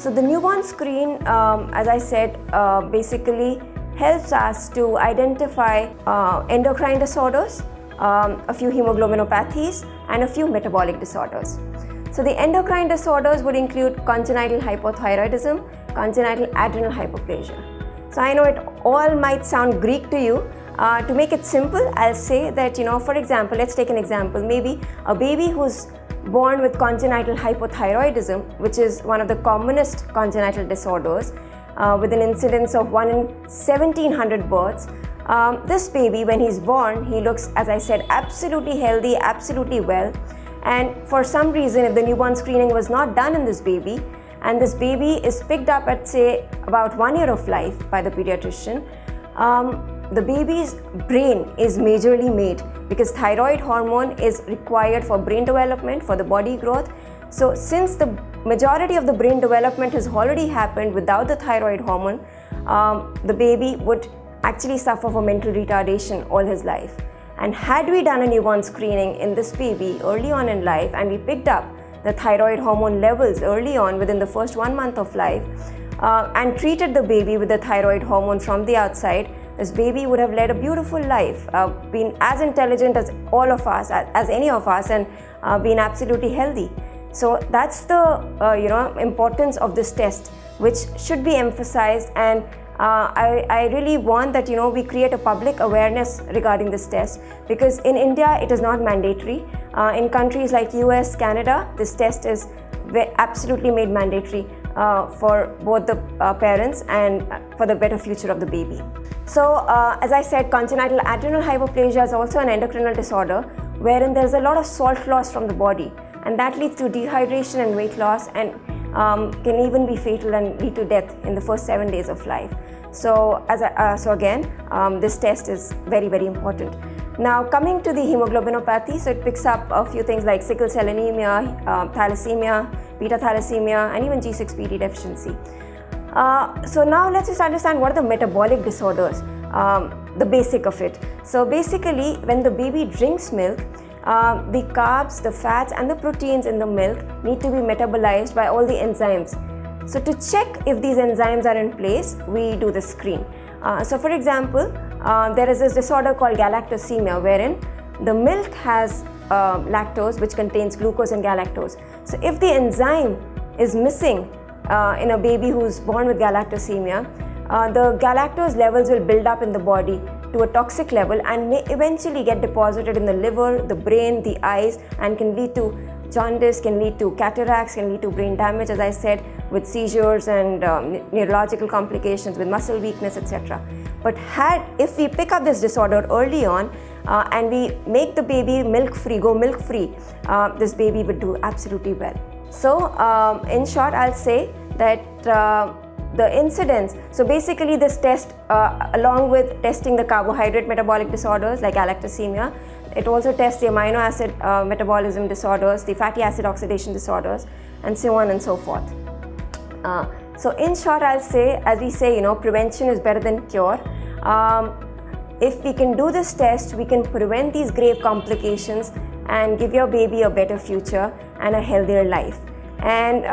So the newborn screen, as I said, basically helps us to identify endocrine disorders, a few hemoglobinopathies, and a few metabolic disorders. So the endocrine disorders would include congenital hypothyroidism, congenital adrenal hyperplasia. So I know it all might sound Greek to you. To make it simple, I'll say that, for example, let's take an example. Maybe a baby who's born with congenital hypothyroidism, which is one of the commonest congenital disorders, with an incidence of 1 in 1700 births. This baby, when he's born, he looks, as I said, absolutely healthy, absolutely well. And for some reason, if the newborn screening was not done in this baby, and this baby is picked up at, say, about 1 year of life by the pediatrician, the baby's brain is majorly made because thyroid hormone is required for brain development, for the body growth. So since the majority of the brain development has already happened without the thyroid hormone, the baby would actually suffer from mental retardation all his life. And had we done a newborn screening in this baby early on in life, and we picked up the thyroid hormone levels early on within the first 1 month of life, and treated the baby with the thyroid hormone from the outside, this baby would have led a beautiful life, been as intelligent as all of us, as any of us, and been absolutely healthy. So that's the importance of this test, which should be emphasized. And I really want that we create a public awareness regarding this test, because in India it is not mandatory. In countries like US, Canada, this test is absolutely made mandatory for both the parents and for the better future of the baby. So as I said, congenital adrenal hyperplasia is also an endocrinal disorder wherein there's a lot of salt loss from the body, and that leads to dehydration and weight loss, and can even be fatal and lead to death in the first 7 days of life. So again, this test is very, very important. Now coming to the hemoglobinopathy, so it picks up a few things like sickle cell anemia, thalassemia, beta thalassemia, and even G6PD deficiency. So now let's just understand what are the metabolic disorders, the basic of it. So basically, when the baby drinks milk, the carbs, the fats, and the proteins in the milk need to be metabolized by all the enzymes. So to check if these enzymes are in place, we do the screen. So for example, there is this disorder called galactosemia, wherein the milk has lactose, which contains glucose and galactose. So if the enzyme is missing in a baby who's born with galactosemia, the galactose levels will build up in the body to a toxic level and may eventually get deposited in the liver, the brain, the eyes, and can lead to jaundice, can lead to cataracts, can lead to brain damage, as I said, with seizures and neurological complications, with muscle weakness, etc. But if we pick up this disorder early on and we make the baby milk-free, go milk-free, this baby would do absolutely well. So in short, I'll say that the incidence, so basically this test, along with testing the carbohydrate metabolic disorders like galactosemia, it also tests the amino acid metabolism disorders, the fatty acid oxidation disorders, and so on and so forth. So in short, I'll say, as we say, prevention is better than cure. If we can do this test, we can prevent these grave complications and give your baby a better future and a healthier life. And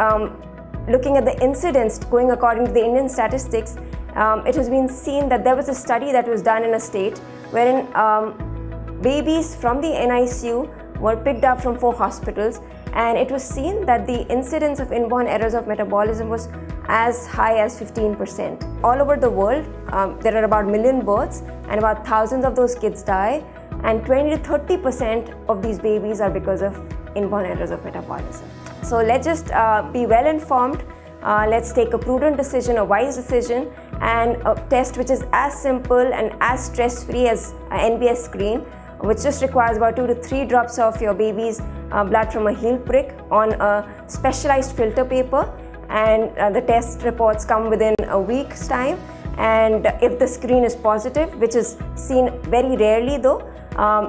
looking at the incidence, going according to the Indian statistics, it has been seen that there was a study that was done in a state wherein babies from the NICU were picked up from 4 hospitals, and it was seen that the incidence of inborn errors of metabolism was as high as 15%. All over the world, there are about 1 million births, and about thousands of those kids die, and 20 to 30% of these babies are because of inborn errors of metabolism. So let's just be well informed. Let's take a prudent decision, a wise decision, and a test which is as simple and as stress-free as an NBS screen, which just requires about 2 to 3 drops of your baby's blood from a heel prick on a specialized filter paper, and the test reports come within a week's time. And if the screen is positive, which is seen very rarely though,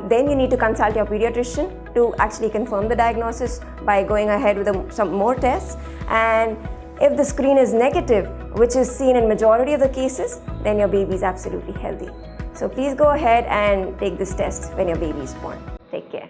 then you need to consult your pediatrician to actually confirm the diagnosis by going ahead with some more tests. And if the screen is negative, which is seen in majority of the cases, then your baby is absolutely healthy. So please go ahead and take this test when your baby is born. Take care.